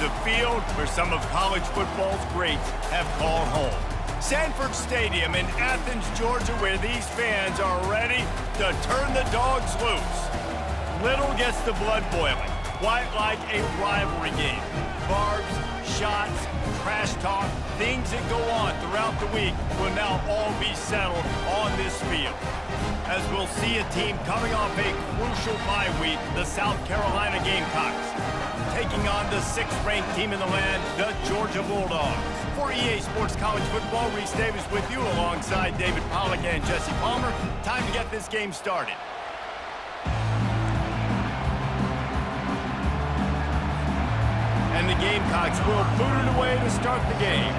the field where some of college football's greats have called home. Sanford Stadium in Athens, Georgia, where these fans are ready to turn the dogs loose. Little gets the blood boiling, quite like a rivalry game. Barbs, shots, trash talk, things that go on throughout the week will now all be settled on this field. As we'll see a team coming off a crucial bye week, the South Carolina Gamecocks, taking on the 6th-ranked team in the land, the Georgia Bulldogs. For EA Sports College Football, Reese Davis with you alongside David Pollack and Jesse Palmer. Time to get this game started. And the Gamecocks will boot it away to start the game.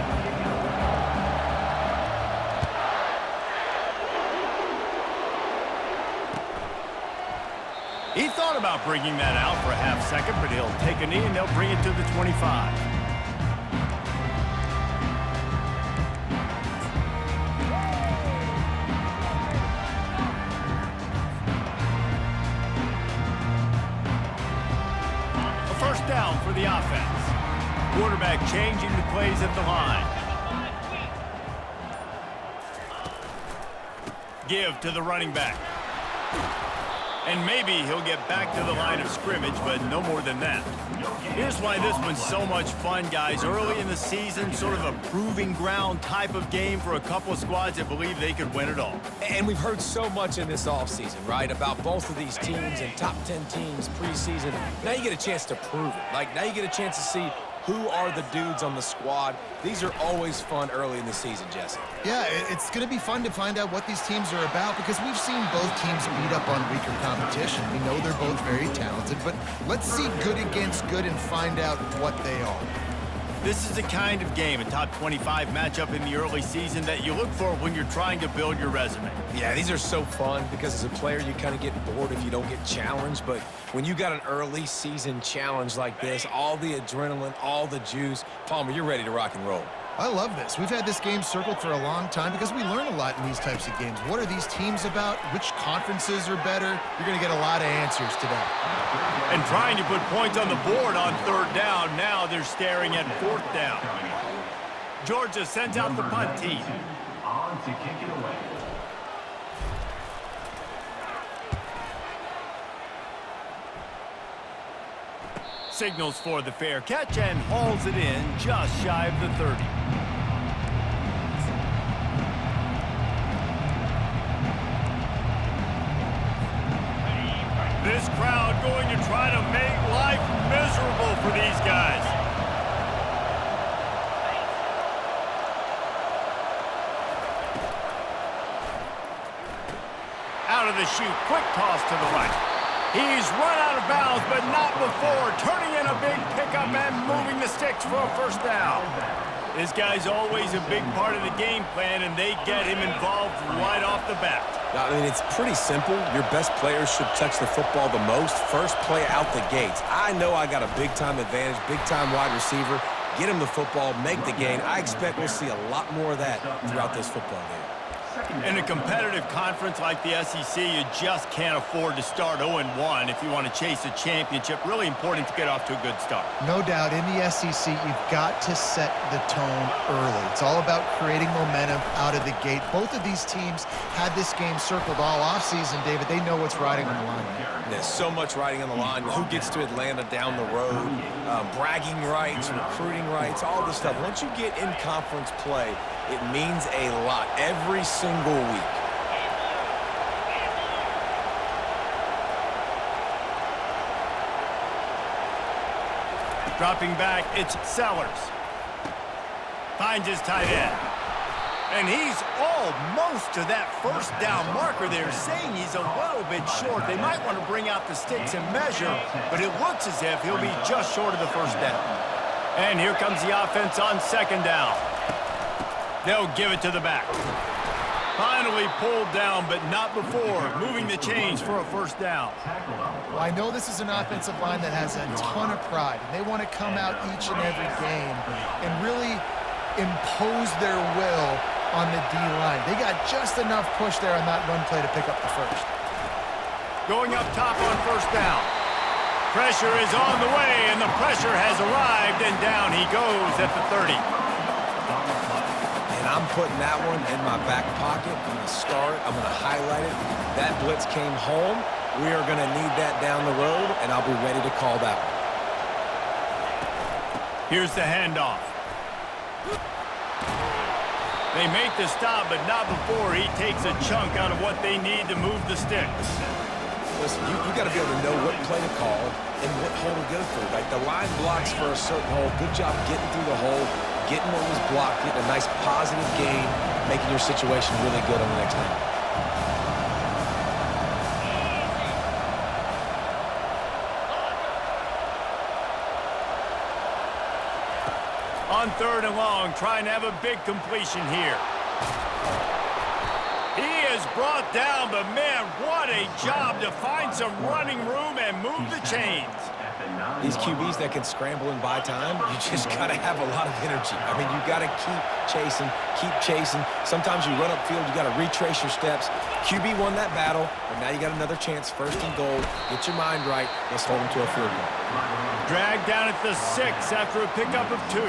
He thought about bringing that out for a half second, but he'll take a knee and they'll bring it to the 25. A first down for the offense. Quarterback changing the plays at the line. Give to the running back. And maybe he'll get back to the line of scrimmage, but no more than that. Here's why this one's so much fun, guys. Early in the season, sort of a proving ground type of game for a couple of squads that believe they could win it all. And we've heard so much in this offseason, right, about both of these teams and top 10 teams preseason. Now you get a chance to prove it. Like, now you get a chance to see who are the dudes on the squad. These are always fun early in the season, Jesse. Yeah, it's going to be fun to find out what these teams are about because we've seen both teams beat up on weaker competition. We know they're both very talented, but let's see good against good and find out what they are. This is the kind of game, a top 25 matchup in the early season, that you look for when you're trying to build your resume. Yeah, these are so fun because as a player, you kind of get bored if you don't get challenged. But when you got an early season challenge like this, all the adrenaline, all the juice, Palmer, you're ready to rock and roll. I love this. We've had this game circled for a long time because we learn a lot in these types of games. What are these teams about? Which conferences are better? You're going to get a lot of answers today. And trying to put points on the board on 3rd down. Now they're staring at 4th down. Georgia sends out the punt team. On to kick it away. Signals for the fair catch and hauls it in just shy of the 30. This crowd going to try to make life miserable for these guys. Out of the chute, quick toss to the right. He's run out of bounds, but not before turning in a big pickup and moving the sticks for a first down. This guy's always a big part of the game plan, and they get him involved right off the bat. I mean, it's pretty simple. Your best players should touch the football the most. First play out the gates. I know I got a big-time advantage, big-time wide receiver. Get him the football, make the gain. I expect we'll see a lot more of that throughout this football game. In a competitive conference like the SEC, you just can't afford to start 0-1 if you want to chase a championship. Really important to get off to a good start. No doubt, in the SEC, you've got to set the tone early. It's all about creating momentum out of the gate. Both of these teams had this game circled all offseason, David. They know what's riding on the line. There's so much riding on the line. Who gets to Atlanta down the road, bragging rights, recruiting rights, all this stuff. Once you get in conference play, it means a lot every single week. Dropping back, it's Sellers. Finds his tight end. And he's almost to that first down marker there, saying he's a little bit short. They might want to bring out the sticks and measure, but it looks as if he'll be just short of the first down. And here comes the offense on 2nd down. They'll give it to the back. Finally pulled down, but not before moving the chains for a first down. Well, I know this is an offensive line that has a ton of pride, and they want to come out each and every game and really impose their will on the D-line. They got just enough push there on that run play to pick up the first. Going up top on first down. Pressure is on the way, and the pressure has arrived, and he goes at the 30. And I'm putting that one in my back pocket. I'm going to start it. I'm going to highlight it. That blitz came home. We are going to need that down the road, and I'll be ready to call that one. Here's the handoff. They make the stop, but not before he takes a chunk out of what they need to move the sticks. Listen, you got to be able to know what play to call and what hole to go through. Like the line blocks for a certain hole. Good job getting through the hole, getting what was blocked, getting a nice positive gain, making your situation really good on the next down. On 3rd and long, trying to have a big completion here. He is brought down, but man, what a job to find some running room and move the chains. These QBs that can scramble and buy time, you just got to have a lot of energy. I mean, you got to keep chasing, keep chasing. Sometimes you run upfield, you got to retrace your steps. QB won that battle, but now you got another chance, 1st and goal. Get your mind right. Let's hold them to a field goal. Dragged down at the 6 after a pickup of 2.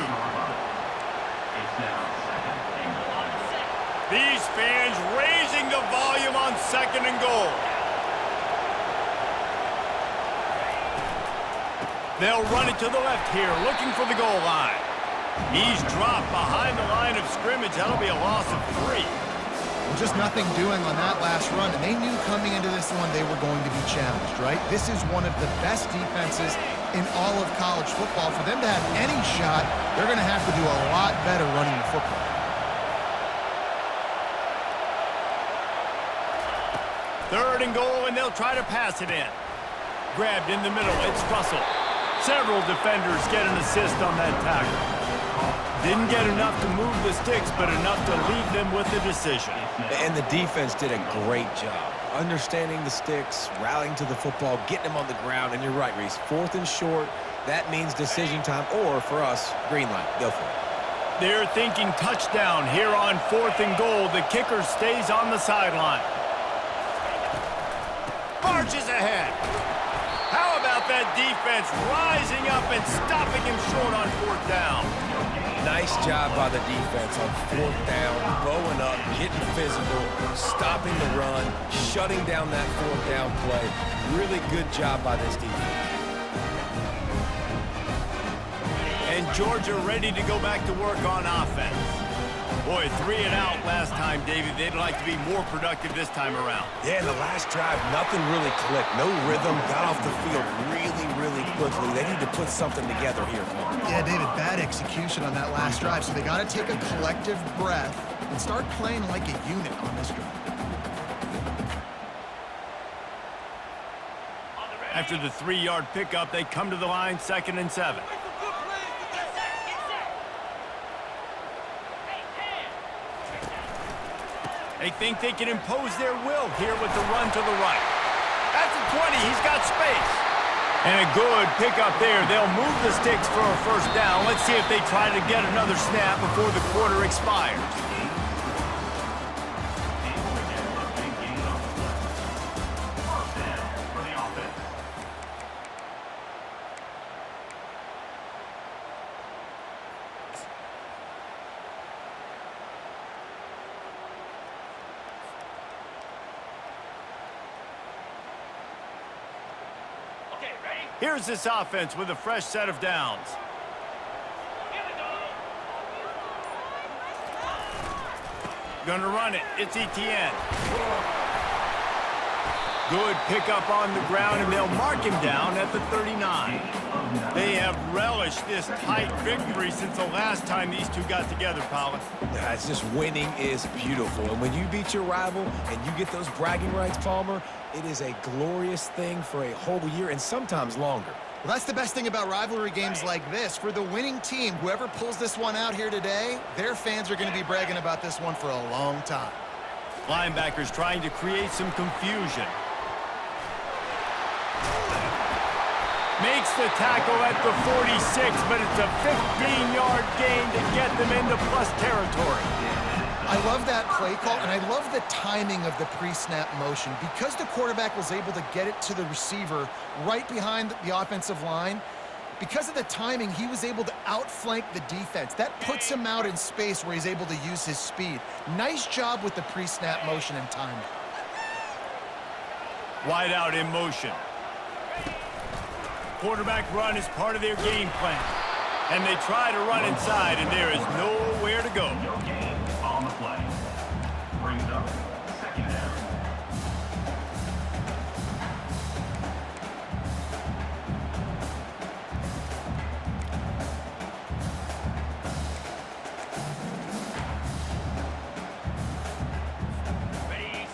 These fans raising the volume on 2nd and goal. They'll run it to the left here, looking for the goal line. He's dropped behind the line of scrimmage. That'll be a loss of 3. Well, just nothing doing on that last run, and they knew coming into this one they were going to be challenged, right? This is one of the best defenses in all of college football. For them to have any shot, they're going to have to do a lot better running the football. Third and goal, and they'll try to pass it in. Grabbed in the middle, it's Russell. Several defenders get an assist on that tackle. Didn't get enough to move the sticks, but enough to leave them with a decision. And the defense did a great job. Understanding the sticks, rallying to the football, getting them on the ground. And you're right, Reese. 4th and short, that means decision time. Or, for us, green light. Go for it. They're thinking touchdown here on 4th and goal. The kicker stays on the sideline. Marches ahead. How about that defense rising up and stopping him short on 4th down? Nice job by the defense on 4th down, bowing up, getting physical, stopping the run, shutting down that 4th down play. Really good job by this defense. And Georgia ready to go back to work on offense. Boy, 3 and out last time, David. They'd like to be more productive this time around. Yeah, in the last drive, nothing really clicked. No rhythm, got off the field really quickly. They need to put something together here. Yeah, David, bad execution on that last drive, so they got to take a collective breath and start playing like a unit on this drive. After the 3-yard pickup, they come to the line, 2nd and 7. They think they can impose their will here with the run to the right. At the 20, he's got space. And a good pickup there. They'll move the sticks for a 1st down. Let's see if they try to get another snap before the quarter expires. Here's this offense with a fresh set of downs. Gonna run it. It's Etienne. Good pickup on the ground, and they'll mark him down at the 39. They have relished this tight victory since the last time these two got together, Powell. Yeah, it's just winning is beautiful. And when you beat your rival and you get those bragging rights, Palmer, it is a glorious thing for a whole year and sometimes longer. Well, that's the best thing about rivalry games like this. For the winning team, whoever pulls this one out here today, their fans are going to be bragging about this one for a long time. Linebackers trying to create some confusion. Makes the tackle at the 46, but it's a 15-yard gain to get them into plus territory. I love that play call, and I love the timing of the pre-snap motion. Because the quarterback was able to get it to the receiver right behind the offensive line, Because of the timing, he was able to outflank the defense. That puts him out in space where he's able to use his speed. Nice job with the pre-snap motion and timing. Wide out in motion. Quarterback run is part of their game plan. And they try to run inside, and there is nowhere to go. No gain on the play. Brings up second down.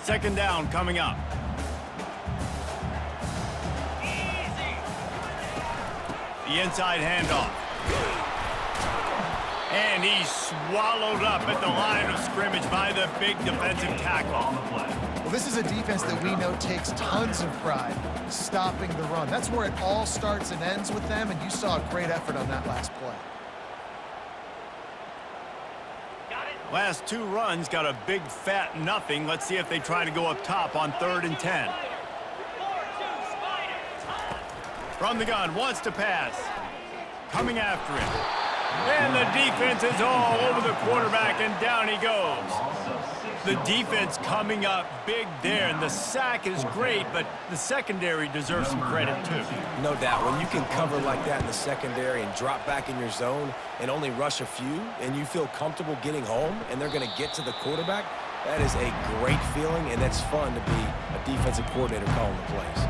Second down coming up. The inside handoff. And he's swallowed up at the line of scrimmage by the big defensive tackle. On the play. Well, this is a defense that we know takes tons of pride stopping the run. That's where it all starts and ends with them, and you saw a great effort on that last play. Last two runs got a big fat nothing. Let's see if they try to go up top on 3rd and 10. From the gun, wants to pass. Coming after him. And the defense is all over the quarterback, and down he goes. The defense coming up big there, and the sack is great, but the secondary deserves some credit too. No doubt. When you can cover like that in the secondary and drop back in your zone and only rush a few, and you feel comfortable getting home, and they're going to get to the quarterback, that is a great feeling, and that's fun to be a defensive coordinator calling the plays.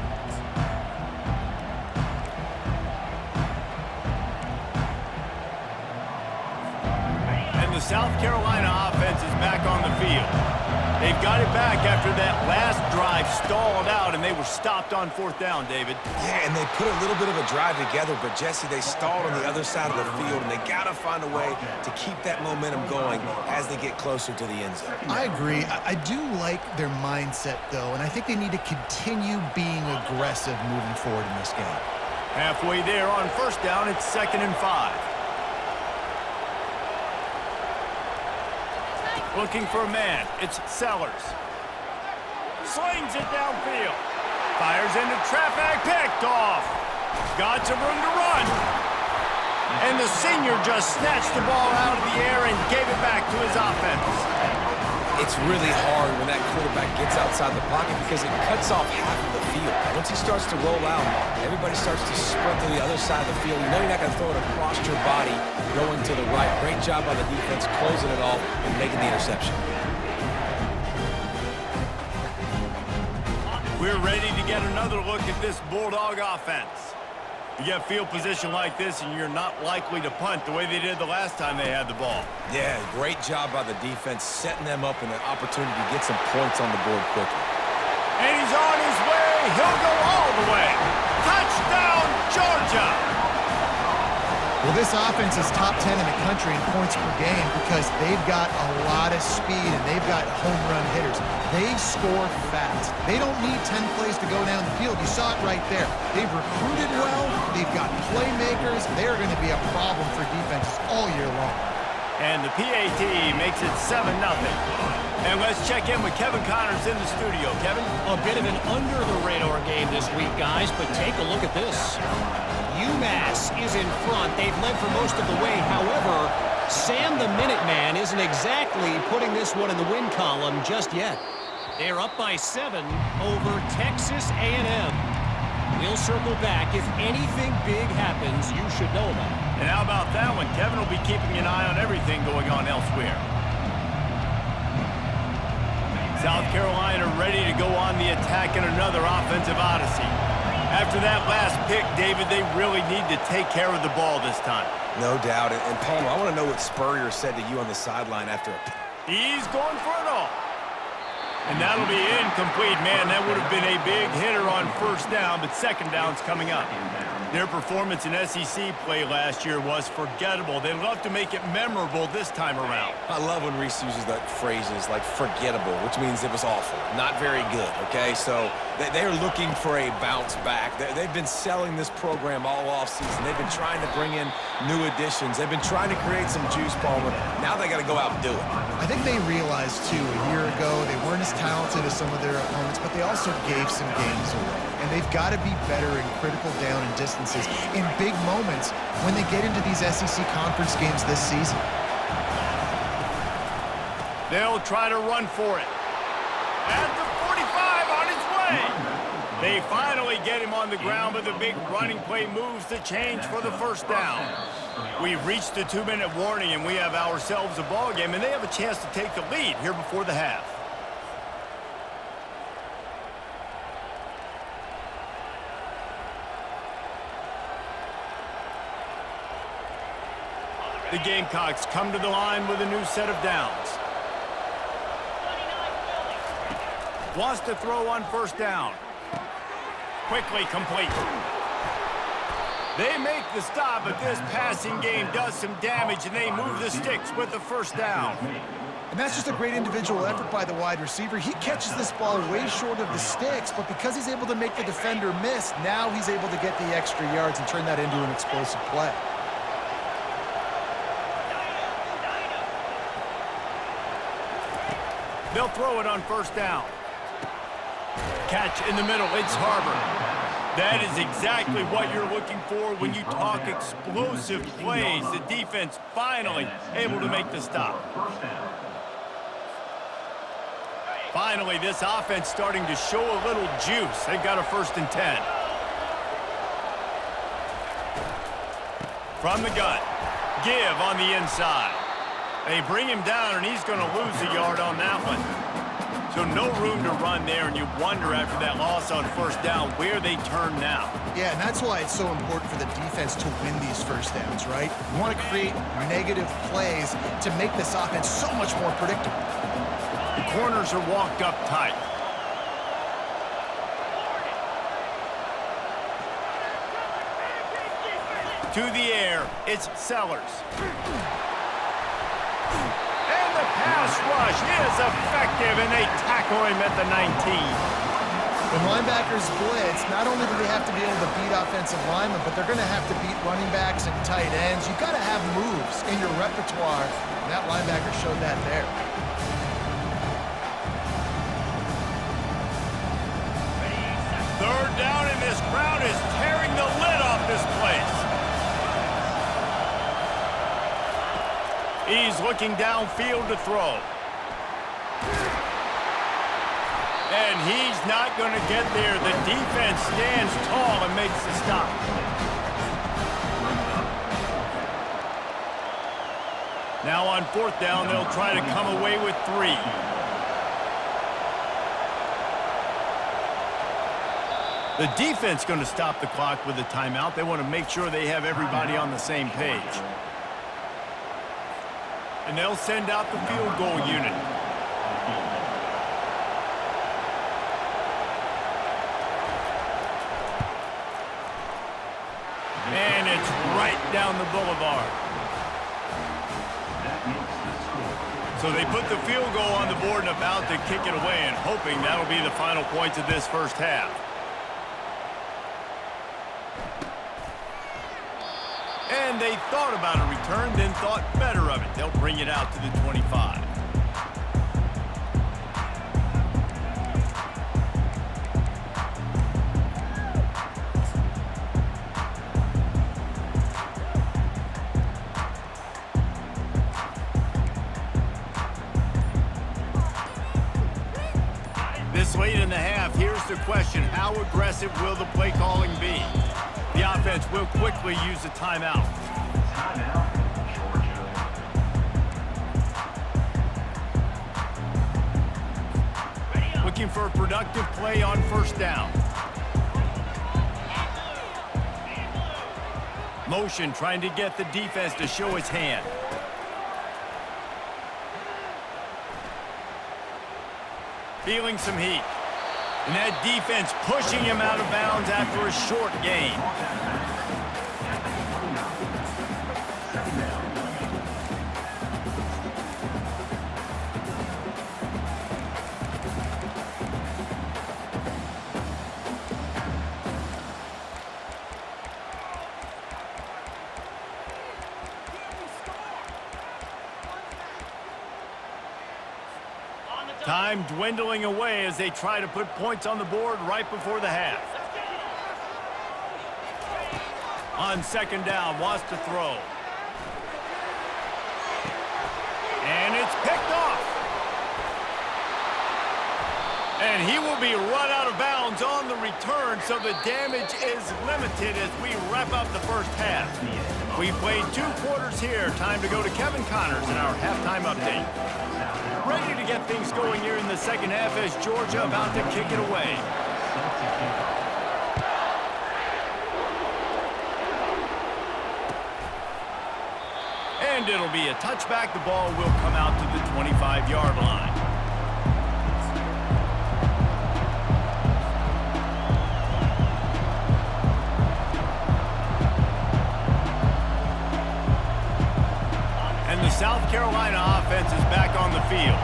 The South Carolina offense is back on the field. They've got it back after that last drive stalled out, and they were stopped on 4th down, David. Yeah, and they put a little bit of a drive together, but, Jesse, they stalled on the other side of the field, and they got to find a way to keep that momentum going as they get closer to the end zone. I agree. I do like their mindset, though, and I think they need to continue being aggressive moving forward in this game. Halfway there on 1st down, it's 2nd and 5. Looking for a man. It's Sellers. Slings it downfield. Fires into traffic. Picked off. Got some room to run. And the senior just snatched the ball out of the air and gave it back to his offense. It's really hard when that quarterback gets outside the pocket because it cuts off half of the field. Once he starts to roll out, everybody starts to sprint to the other side of the field. You know you're not going to throw it across your body going to the right. Great job by the defense closing it off and making the interception. We're ready to get another look at this Bulldog offense. You get field position like this, and you're not likely to punt the way they did the last time they had the ball. Yeah, great job by the defense, setting them up in an opportunity to get some points on the board quickly. And he's on his way. He'll go all the way. Touchdown, Georgia! Well, this offense is top 10 in the country in points per game because they've got a lot of speed and they've got home run hitters. They score fast. They don't need 10 plays to go down the field. You saw it right there. They've recruited well. They've got playmakers. They're going to be a problem for defenses all year long. And the PAT makes it 7-0. And let's check in with Kevin Connors in the studio. Kevin? A bit of an under-the-radar game this week, guys, but take a look at this. UMass is in front. They've led for most of the way. However, Sam the Minuteman isn't exactly putting this one in the win column just yet. They're up by 7 over Texas A&M. We'll circle back. If anything big happens, you should know about it. And how about that one? Kevin will be keeping an eye on everything going on elsewhere. South Carolina ready to go on the attack in another offensive odyssey. After that last pick, David, they really need to take care of the ball this time. No doubt. And Palmer, I want to know what Spurrier said to you on the sideline after a... He's going for it all. And that'll be incomplete. Man, that would have been a big hitter on 1st down, but 2nd down's coming up. Their performance in SEC play last year was forgettable. They'd love to make it memorable this time around. I love when Reese uses that phrases like forgettable, which means it was awful, not very good, okay? So they're looking for a bounce back. They've been selling this program all offseason. They've been trying to bring in new additions. They've been trying to create some juice, Palmer. Now they got to go out and do it. I think they realized, too, a year ago they weren't as talented as some of their opponents, but they also gave some games away. and they've got to be better in critical down and distances in big moments when they get into these SEC conference games this season. They'll try to run for it. At the 45 on his way. They finally get him on the ground, but the big running play moves the change for the first down. We've reached the 2-minute warning, and we have ourselves a ball game, and they have a chance to take the lead here before the half. The Gamecocks come to the line with a new set of downs. Wants to throw on first down. Quickly complete. They make the stop, but this passing game does some damage, and they move the sticks with the first down. And that's just a great individual effort by the wide receiver. He catches this ball way short of the sticks, but because he's able to make the defender miss, now he's able to get the extra yards and turn that into an explosive play. They'll throw it on first down. Catch in the middle, it's Harbor. That is exactly what you're looking for when you talk explosive plays. The defense finally able to make the stop. Finally, this offense starting to show a little juice. They've got a 1st and 10. From the gun, give on the inside. They bring him down, and he's going to lose a yard on that one. So no room to run there, and you wonder after that loss on first down where they turn now. Yeah, and that's why it's so important for the defense to win these first downs, right? You want to create negative plays to make this offense so much more predictable. The corners are walked up tight. To the air, it's Sellers. And the pass rush is effective, and they tackle him at the 19. When linebackers blitz, not only do they have to be able to beat offensive linemen, but they're going to have to beat running backs and tight ends. You've got to have moves in your repertoire, and that linebacker showed that there. Third down, and this crowd is tearing the lid off this place. He's looking downfield to throw. And he's not going to get there. The defense stands tall and makes the stop. Now on 4th down, they'll try to come away with 3. The defense going to stop the clock with a timeout. They want to make sure they have everybody on the same page. And they'll send out the field goal unit. And it's right down the boulevard. So they put the field goal on the board and about to kick it away, and hoping that'll be the final points of this first half. And they thought about a return, then thought better of it. They'll bring it out to the 25. This late in the half, here's the question: how aggressive will the play calling be? The offense will quickly use a timeout. Looking for a productive play on first down. Motion trying to get the defense to show its hand. Feeling some heat. And that defense pushing him out of bounds after a short gain. Time dwindling away as they try to put points on the board right before the half. On second down, wants to throw. And it's picked off. And he will be run out of bounds on the return, so the damage is limited as we wrap up the first half. We played 2 quarters here. Time to go to Kevin Connors in our halftime update. Ready to get things going here in the second half as Georgia about to kick it away. And it'll be a touchback. The ball will come out to the 25-yard line. And the South Carolina offense is back on the field.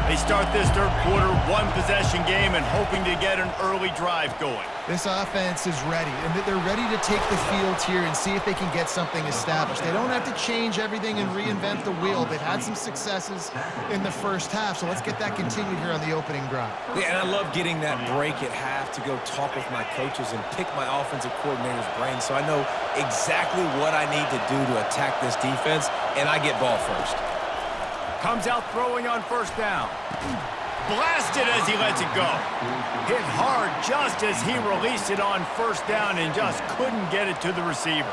They start this third quarter, 1-possession game, and hoping to get an early drive going. This offense is ready, and they're ready to take the field here and see if they can get something established. They don't have to change everything and reinvent the wheel. They've had some successes in the first half, so let's get that continued here on the opening drive. Yeah, and I love getting that break at half to go talk with my coaches and pick my offensive coordinator's brain so I know exactly what I need to do to attack this defense, and I get ball first. Comes out throwing on first down. Blasted as he lets it go. Hit hard just as he released it on first down and just couldn't get it to the receiver.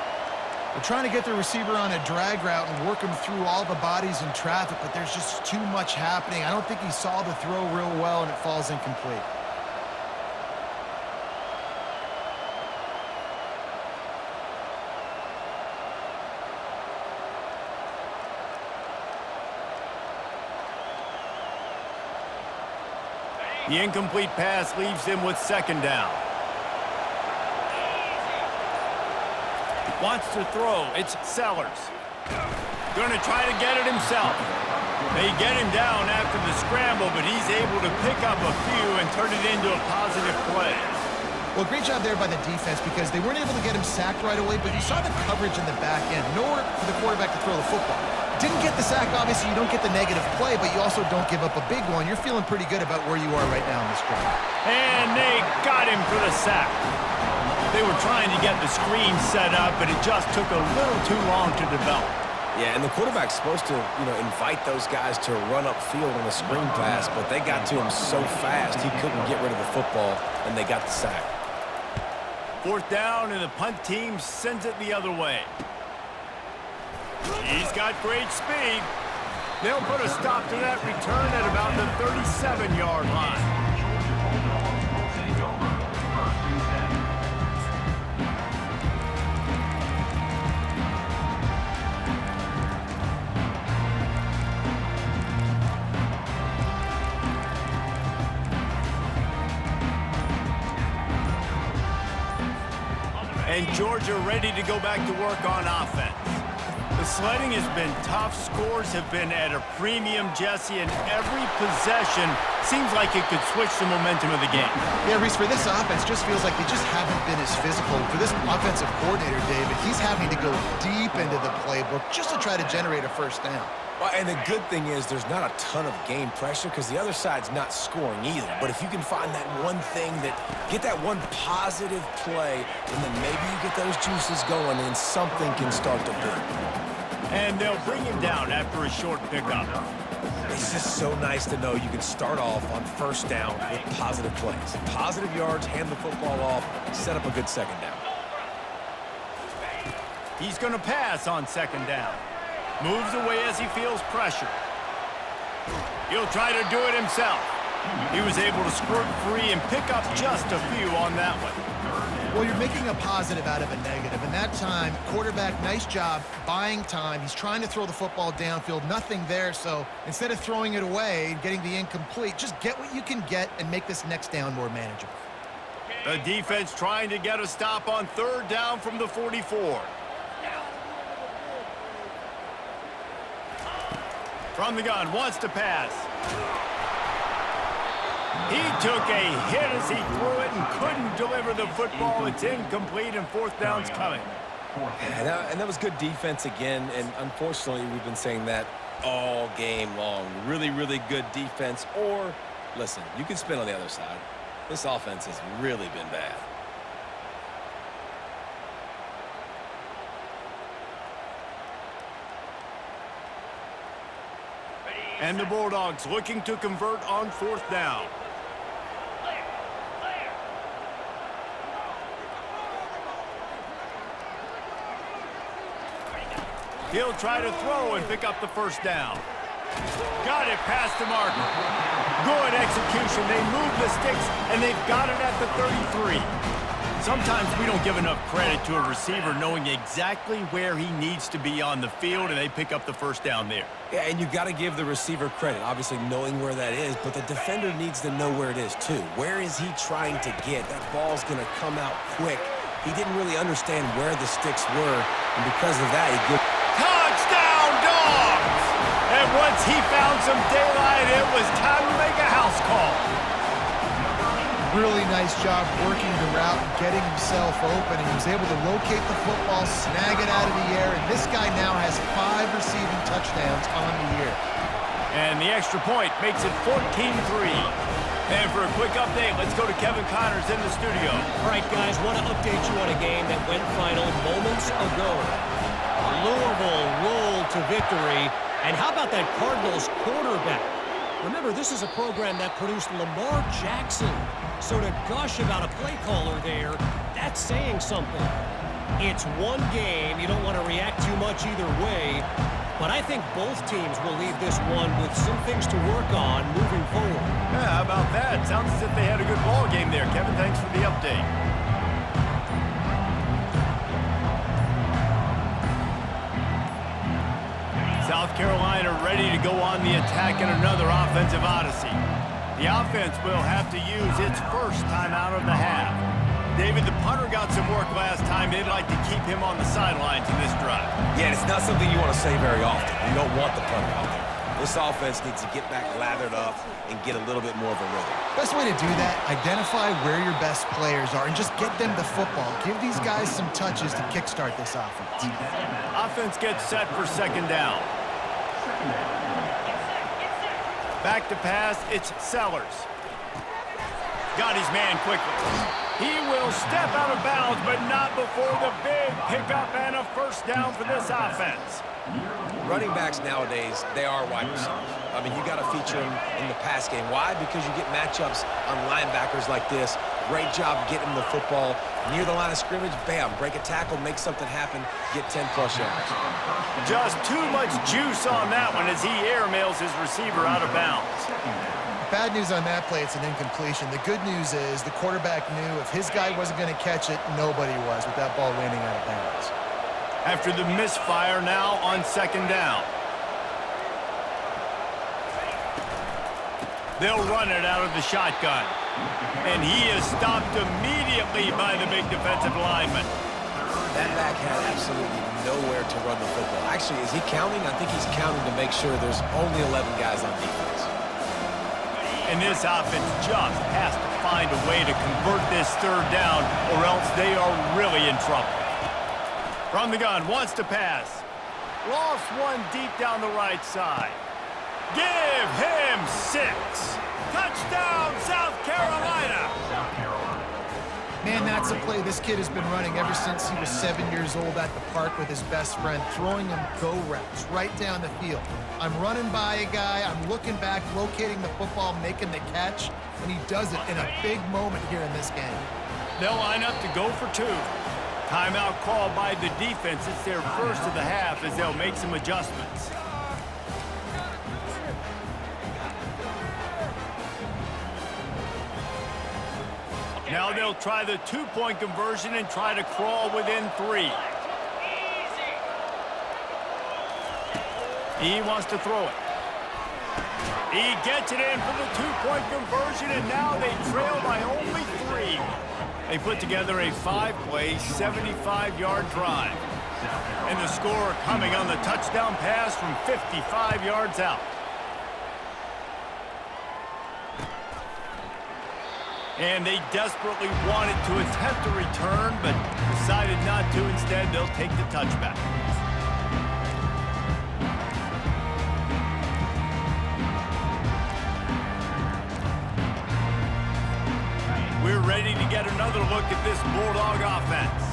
They're trying to get the receiver on a drag route and work him through all the bodies in traffic, but there's just too much happening. I don't think he saw the throw real well, and it falls incomplete. The incomplete pass leaves him with second down. Wants to throw. It's Sellers. Going to try to get it himself. They get him down after the scramble, but he's able to pick up a few and turn it into a positive play. Well, great job there by the defense because they weren't able to get him sacked right away, but you saw the coverage in the back end. Nowhere for the quarterback to throw the football. Didn't get the sack, obviously. You don't get the negative play, but you also don't give up a big one. You're feeling pretty good about where you are right now in this drive. And they got him for the sack. They were trying to get the screen set up, but it just took a little too long to develop. Yeah, and the quarterback's supposed to, invite those guys to run upfield on a screen pass, but they got to him so fast he couldn't get rid of the football, and they got the sack. Fourth down, and the punt team sends it the other way. He's got great speed. They'll put a stop to that return at about the 37-yard line. And Georgia ready to go back to work on offense. The sledding has been tough. Scores have been at a premium, Jesse, and every possession seems like it could switch the momentum of the game. Yeah, Reese, for this offense, just feels like they just haven't been as physical. For this offensive coordinator, David, he's having to go deep into the playbook just to try to generate a first down. Well, and the good thing is there's not a ton of game pressure because the other side's not scoring either. But if you can find that one thing get that one positive play, and then maybe you get those juices going and something can start to build. And they'll bring him down after a short pickup. It's just so nice to know you can start off on first down with positive plays. Positive yards, hand the football off, set up a good second down. He's going to pass on second down. Moves away as he feels pressure. He'll try to do it himself. He was able to squirt free and pick up just a few on that one. Well, you're making a positive out of a negative. And that time, quarterback, nice job buying time. He's trying to throw the football downfield. Nothing there. So instead of throwing it away and getting the incomplete, just get what you can get and make this next down more manageable. The defense trying to get a stop on third down from the 44. From the gun, wants to pass. He took a hit as he threw it and couldn't deliver the football. It's incomplete, and fourth down's coming. And that was good defense again, and unfortunately, we've been saying that all game long. Really, really good defense. Or, listen, you can spin on the other side. This offense has really been bad. And the Bulldogs looking to convert on 4th down. He'll try to throw and pick up the 1st down. Got it past the marker. Good execution. They move the sticks, and they've got it at the 33. Sometimes we don't give enough credit to a receiver knowing exactly where he needs to be on the field, and they pick up the 1st down there. Yeah, and you got to give the receiver credit, obviously knowing where that is, but the defender needs to know where it is too. Where is he trying to get? That ball's going to come out quick. He didn't really understand where the sticks were, and because of that, he gives... Touchdown, Dogs! And once he found some daylight, it was time to make a house call. Really nice job working the route and getting himself open. And he was able to locate the football, snag it out of the air, and this guy now has 5 receiving touchdowns on the year. And the extra point makes it 14-3. And for a quick update, let's go to Kevin Connors in the studio. All right, guys, want to update you on a game that went final moments ago. Louisville rolled to victory. And how about that Cardinals quarterback? Remember, this is a program that produced Lamar Jackson. So to gush about a play caller there, that's saying something. It's one game. You don't want to react too much either way. But I think both teams will leave this one with some things to work on moving forward. Yeah, how about that? Sounds as if they had a good ball game there. Kevin, thanks for the update. South Carolina ready to go on the attack in another offensive odyssey. The offense will have to use its first timeout of the half. David, the punter got some work last time. They'd like to keep him on the sidelines in this drive. Yeah, it's not something you want to say very often. You don't want the punter out there. This offense needs to get back lathered up and get a little bit more of a rhythm. Best way to do that, identify where your best players are and just get them the football. Give these guys some touches to kickstart this offense. Offense gets set for 2nd down. Back to pass, it's Sellers. Got his man quickly. He will step out of bounds, but not before the big pickup and a 1st down for this offense. Running backs nowadays, they are wide receivers. I mean, you got to feature them in the pass game. Why? Because you get matchups on linebackers like this. Great job getting the football near the line of scrimmage. Bam, break a tackle, make something happen, get 10-plus yards. Just too much juice on that one as he airmails his receiver out of bounds. Bad news on that play, it's an incompletion. The good news is the quarterback knew if his guy wasn't going to catch it, nobody was with that ball landing out of bounds. After the misfire now on 2nd down. They'll run it out of the shotgun. And he is stopped immediately by the big defensive lineman. That back had absolutely nowhere to run the football. Actually, is he counting? I think he's counting to make sure there's only 11 guys on defense. And this offense just has to find a way to convert this 3rd down, or else they are really in trouble. From the gun, wants to pass. Lost one deep down the right side. Give him 6. Touchdown, South Carolina! Man, that's a play this kid has been running ever since he was 7 years old at the park with his best friend, throwing him go routes right down the field. I'm running by a guy, I'm looking back, locating the football, making the catch, and he does it in a big moment here in this game. They'll line up to go for 2. Timeout called by the defense. It's their first of the half as they'll make some adjustments. Now they'll try the 2-point conversion and try to crawl within 3. He wants to throw it. He gets it in for the 2-point conversion, and now they trail by only 3. They put together a 5-play, 75-yard drive. And the score coming on the touchdown pass from 55 yards out. And they desperately wanted to attempt a return, but decided not to. Instead, they'll take the touchback. We're ready to get another look at this Bulldog offense.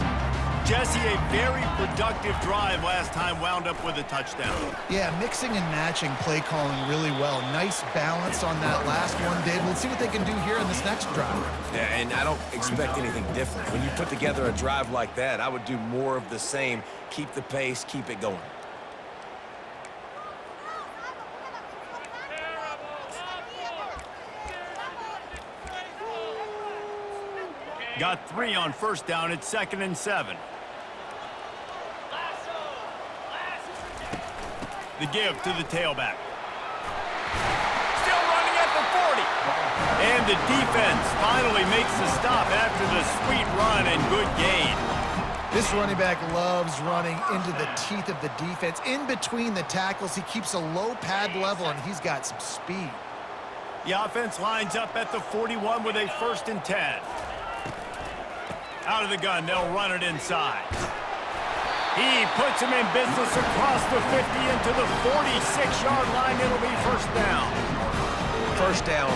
Jesse, a very productive drive last time wound up with a touchdown. Yeah, mixing and matching play calling really well. Nice balance on that last one, Dave. Let's see what they can do here in this next drive. Yeah, and I don't expect anything different. When you put together a drive like that, I would do more of the same. Keep the pace, keep it going. Got 3 on first down. It's 2nd and 7. The give to the tailback. Still running at the 40. And the defense finally makes the stop after the sweet run and good gain. This running back loves running into the teeth of the defense. In between the tackles, he keeps a low pad level, and he's got some speed. The offense lines up at the 41 with a 1st and 10. Out of the gun, they'll run it inside. He puts him in business across the 50 into the 46-yard line. It'll be 1st down. First down,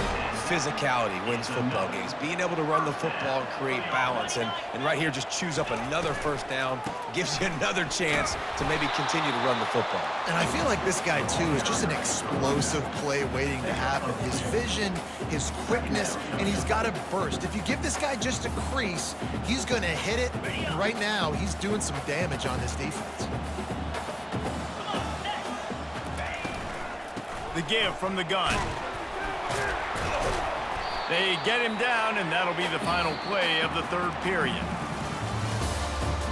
physicality wins football games. Being able to run the football and create balance. And right here, just choose up another 1st down. Gives you another chance to maybe continue to run the football. And I feel like this guy, too, is just an explosive play waiting to happen. His vision, his quickness, and he's got a burst. If you give this guy just a crease, he's going to hit it. And right now, he's doing some damage on this defense. The give from the gun. They get him down, and that'll be the final play of the 3rd period.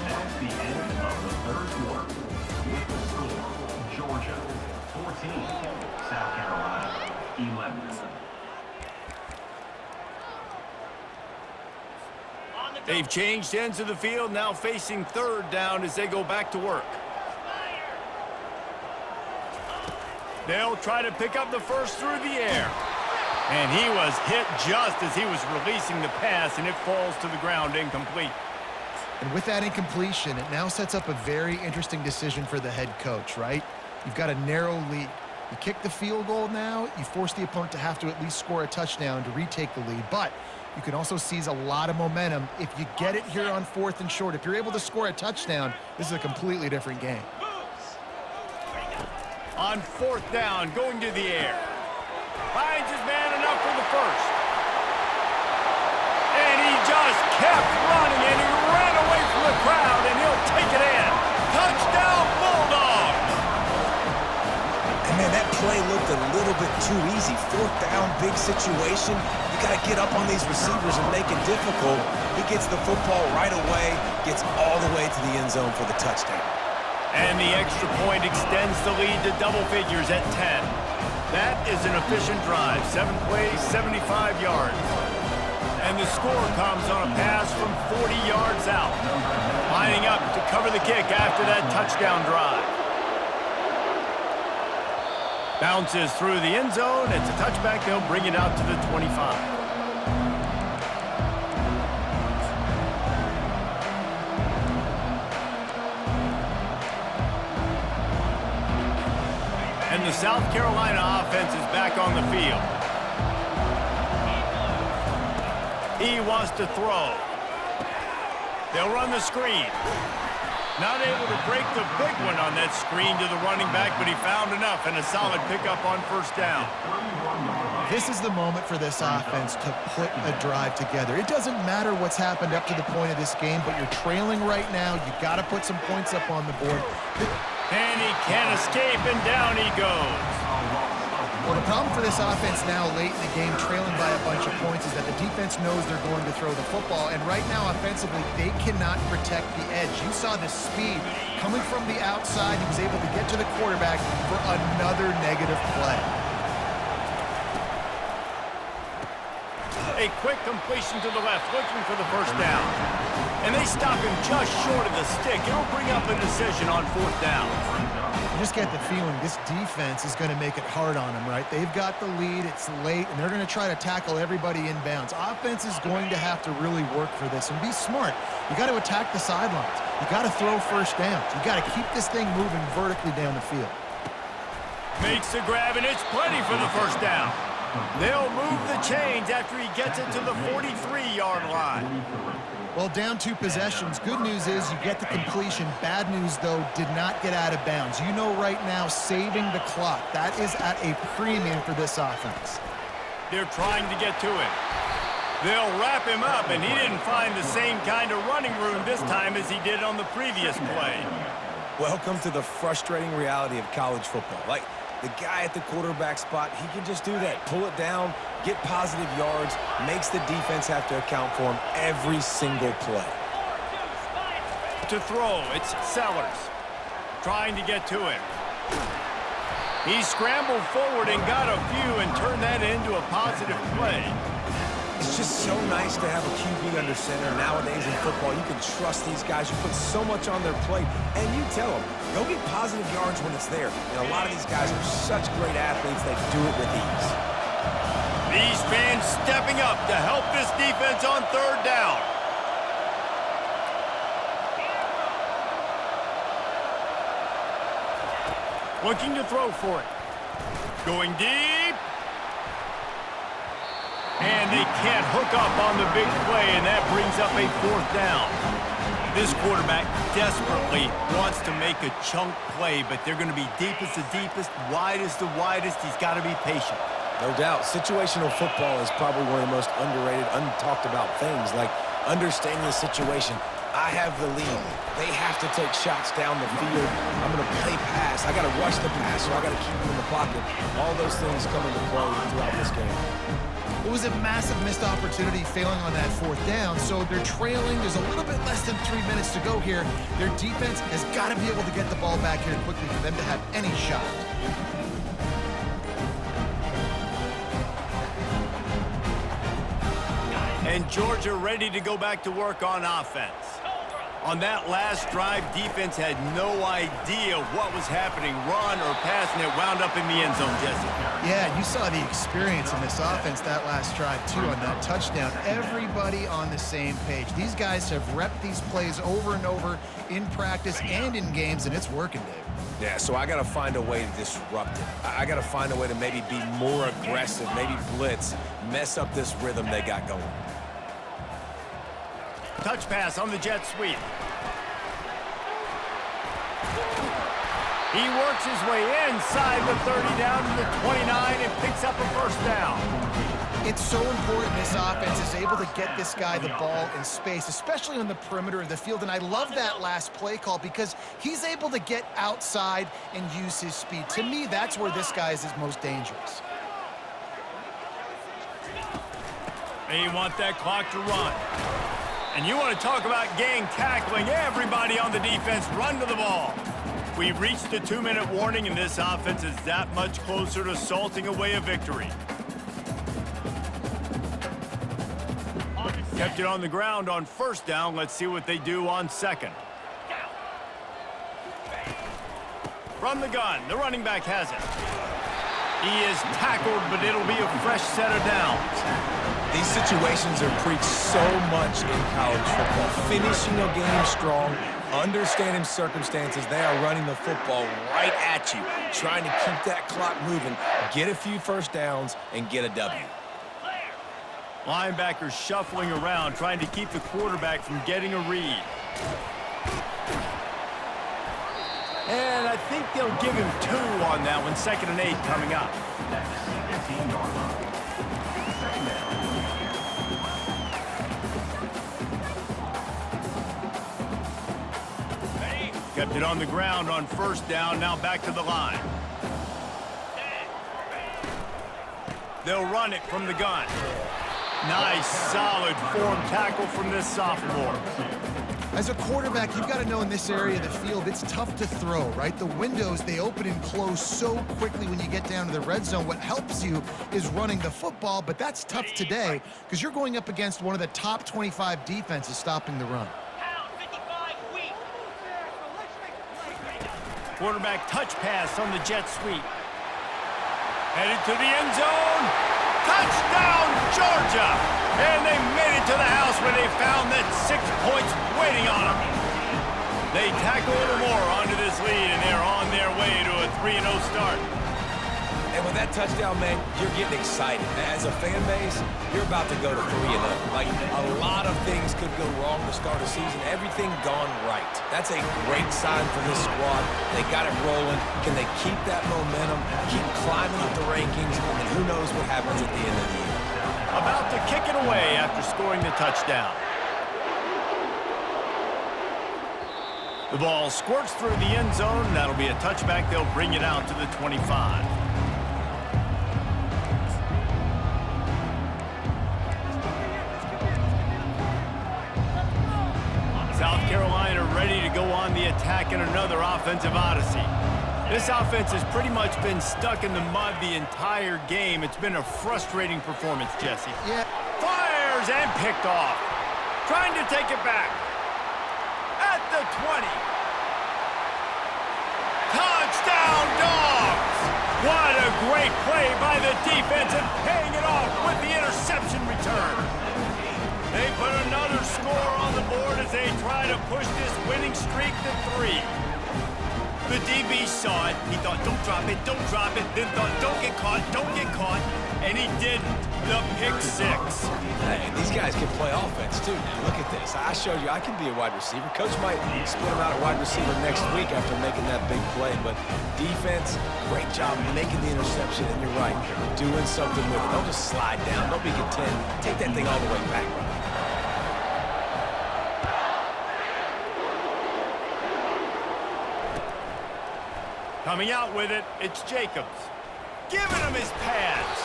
That's the end of the 3rd quarter. With the score, Georgia 14, South Carolina 11. They've changed ends of the field, now facing 3rd down as they go back to work. They'll try to pick up the 1st through the air. And he was hit just as he was releasing the pass, and it falls to the ground incomplete. And with that incompletion, it now sets up a very interesting decision for the head coach, right? You've got a narrow lead. You kick the field goal now, you force the opponent to have to at least score a touchdown to retake the lead. But you can also seize a lot of momentum if you get it here on 4th and short. If you're able to score a touchdown, this is a completely different game. On 4th down, going to the air. Finds his man enough for the 1st. And he just kept running, and he ran away from the crowd, and he'll take it in. Touchdown, Bulldogs! And man, that play looked a little bit too easy. 4th down, big situation. You got to get up on these receivers and make it difficult. He gets the football right away, gets all the way to the end zone for the touchdown. And the extra point extends the lead to double figures at 10. That is an efficient drive. 7 plays, 75 yards. And the score comes on a pass from 40 yards out. Lining up to cover the kick after that touchdown drive. Bounces through the end zone. It's a touchback. They'll bring it out to the 25. And the South Carolina offense is back on the field. He wants to throw. They'll run the screen. Not able to break the big one on that screen to the running back, but he found enough and a solid pickup on 1st down. This is the moment for this offense to put a drive together. It doesn't matter what's happened up to the point of this game, but you're trailing right now. You've got to put some points up on the board. And he can't escape, and down he goes. Well, the problem for this offense now late in the game, trailing by a bunch of points, is that the defense knows they're going to throw the football. And right now, offensively, they cannot protect the edge. You saw the speed coming from the outside. He was able to get to the quarterback for another negative play. A quick completion to the left, looking for the 1st down. And they stop him just short of the stick. It'll bring up a decision on 4th down. You just get the feeling this defense is going to make it hard on them, right? They've got the lead, it's late, and they're going to try to tackle everybody inbounds. Offense is going to have to really work for this and be smart. You got to attack the sidelines. You got to throw 1st downs. You got to keep this thing moving vertically down the field. Makes the grab, and it's plenty for the 1st down. They'll move the chains after he gets it to the 43-yard line. Well, down 2 possessions. Good news is you get the completion. Bad news, though, did not get out of bounds. You know right now, saving the clock. That is at a premium for this offense. They're trying to get to him. They'll wrap him up, and he didn't find the same kind of running room this time as he did on the previous play. Welcome to the frustrating reality of college football. Like, the guy at the quarterback spot, he can just do that. Pull it down, get positive yards, makes the defense have to account for him every single play. To throw, it's Sellers. Trying to get to him. He scrambled forward and got a few and turned that into a positive play. It's just so nice to have a QB under center. Nowadays in football, you can trust these guys. You put so much on their plate, and you tell them, go get positive yards when it's there. And a lot of these guys are such great athletes, they do it with ease. These fans stepping up to help this defense on 3rd down. Looking to throw for it. Going deep. And they can't hook up on the big play, and that brings up a 4th down. This quarterback desperately wants to make a chunk play, but they're going to be deepest the deepest, widest the widest. He's got to be patient. No doubt. Situational football is probably one of the most underrated, untalked about things, like understanding the situation. I have the lead. They have to take shots down the field. I'm going to play pass. I got to rush the pass, so I got to keep them in the pocket. All those things come into play throughout this game. It was a massive missed opportunity failing on that 4th down, so they're trailing. There's a little bit less than 3 minutes to go here. Their defense has got to be able to get the ball back here quickly for them to have any shot. And Georgia ready to go back to work on offense. On that last drive, defense had no idea what was happening, run or pass, and it wound up in the end zone, Jesse. Yeah, you saw the experience in this offense that last drive, too, on that touchdown. Everybody on the same page. These guys have repped these plays over and over in practice and in games, and it's working, Dave. Yeah, so I got to find a way to disrupt it. I got to find a way to maybe be more aggressive, maybe blitz, mess up this rhythm they got going. Touch pass on the jet sweep. He works his way inside the 30 down to the 29 and picks up a 1st down. It's so important this offense is able to get this guy the ball in space, especially on the perimeter of the field. And I love that last play call because he's able to get outside and use his speed. To me, that's where this guy is his most dangerous. They want that clock to run. And you want to talk about gang tackling. Everybody on the defense run to the ball. We've reached the 2-minute warning, and this offense is that much closer to salting away a victory. Kept it on the ground on 1st down. Let's see what they do on 2nd. From the gun, the running back has it. He is tackled, but it'll be a fresh set of downs. These situations are preached so much in college football. Finishing a game strong, understanding circumstances. They are running the football right at you, trying to keep that clock moving, get a few 1st downs, and get a W. Linebackers shuffling around, trying to keep the quarterback from getting a read. And I think they'll give him 2 on that one. 2nd and 8 coming up. Kept it on the ground on 1st down, now back to the line. They'll run it from the gun. Nice, solid form tackle from this sophomore. As a quarterback, you've got to know in this area of the field, it's tough to throw, right? The windows, they open and close so quickly when you get down to the red zone. What helps you is running the football, but that's tough today because you're going up against one of the top 25 defenses stopping the run. Quarterback touch pass on the jet sweep. Headed to the end zone. Touchdown, Georgia! And they made it to the house where they found that 6 points waiting on them. They tackle a little more onto this lead, and they're on their way to a 3-0 start. And with that touchdown, man, you're getting excited. As a fan base, you're about to go to 3-0. Like, a lot of things could go wrong to start a season. Everything gone right. That's a great sign for this squad. They got it rolling. Can they keep that momentum, keep climbing up the rankings, and who knows what happens at the end of the year. About to kick it away after scoring the touchdown. The ball squirts through the end zone. That'll be a touchback. They'll bring it out to the 25. South Carolina ready to go on the attack in another offensive odyssey. This offense has pretty much been stuck in the mud the entire game. It's been a frustrating performance, Jesse. Yeah. Fires and picked off. Trying to take it back. At the 20. Touchdown, Dogs! What a great play by the defense and paying it off with the interception return. They put another score on the board as they try to push this winning streak to 3. The DB saw it. He thought, don't drop it, don't drop it. Then thought, don't get caught. And he didn't. The pick 6. Hey, these guys can play offense, too, now. Look at this. I showed you I can be a wide receiver. Coach might split him out at wide receiver next week after making that big play. But defense, great job making the interception. And you're right, doing something with it. Don't just slide down. Don't be content. Take that thing all the way back, brother. Coming out with it, it's Jacobs. Giving him his pads.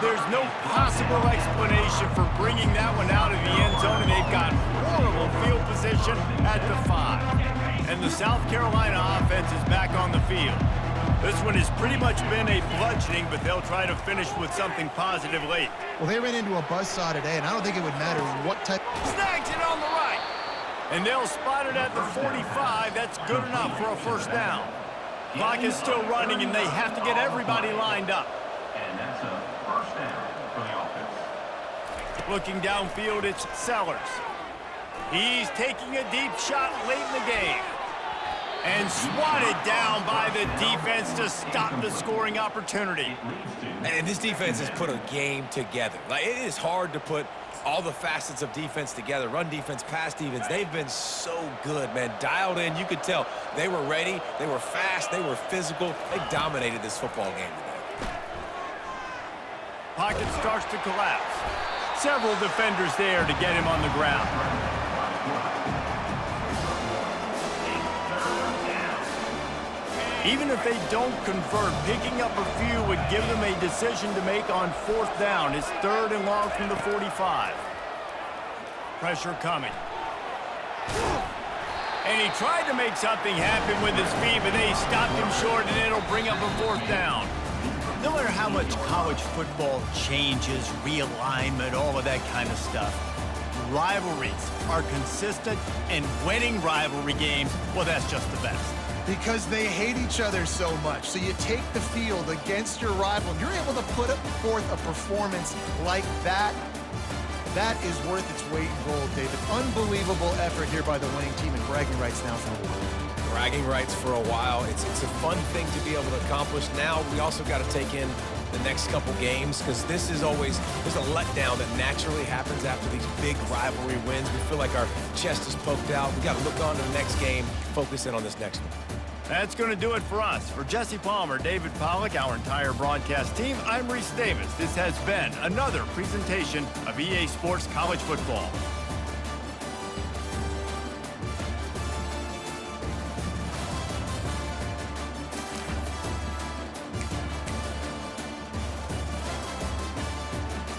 There's no possible explanation for bringing that one out of the end zone, and they've got horrible field position at the 5. And the South Carolina offense is back on the field. This one has pretty much been a bludgeoning, but they'll try to finish with something positive late. Well, they ran into a buzzsaw today, and I don't think it would matter what type. Snags it on the right. And they'll spot it at the 45. That's good enough for a first down. Clock is still running, and they have to get everybody lined up. And that's a first down for the offense. Looking downfield, it's Sellers. He's taking a deep shot late in the game. And swatted down by the defense to stop the scoring opportunity. And this defense has put a game together. Like, it is hard to put all the facets of defense together. Run defense, pass defense. They've been so good, man. Dialed in. You could tell they were ready. They were fast. They were physical. They dominated this football game today. Pocket starts to collapse. Several defenders there to get him on the ground. Even if they don't convert, picking up a few would give them a decision to make on 4th down. It's 3rd and long from the 45. Pressure coming. And he tried to make something happen with his feet, but they stopped him short, and it'll bring up a 4th down. No matter how much college football changes, realignment, all of that kind of stuff, rivalries are consistent, and winning rivalry games, well, that's just the best. Because they hate each other so much. So you take the field against your rival, and you're able to put forth a performance like that. That is worth its weight in gold, David. Unbelievable effort here by the winning team, and bragging rights now for a while. Bragging rights for a while. It's a fun thing to be able to accomplish. Now we also got to take in the next couple games, because this is always, there's a letdown that naturally happens after these big rivalry wins. We feel like our chest is poked out. We got to look on to the next game, focus in on this next one. That's going to do it for us. For Jesse Palmer, David Pollack, our entire broadcast team, I'm Reese Davis. This has been another presentation of EA Sports College Football.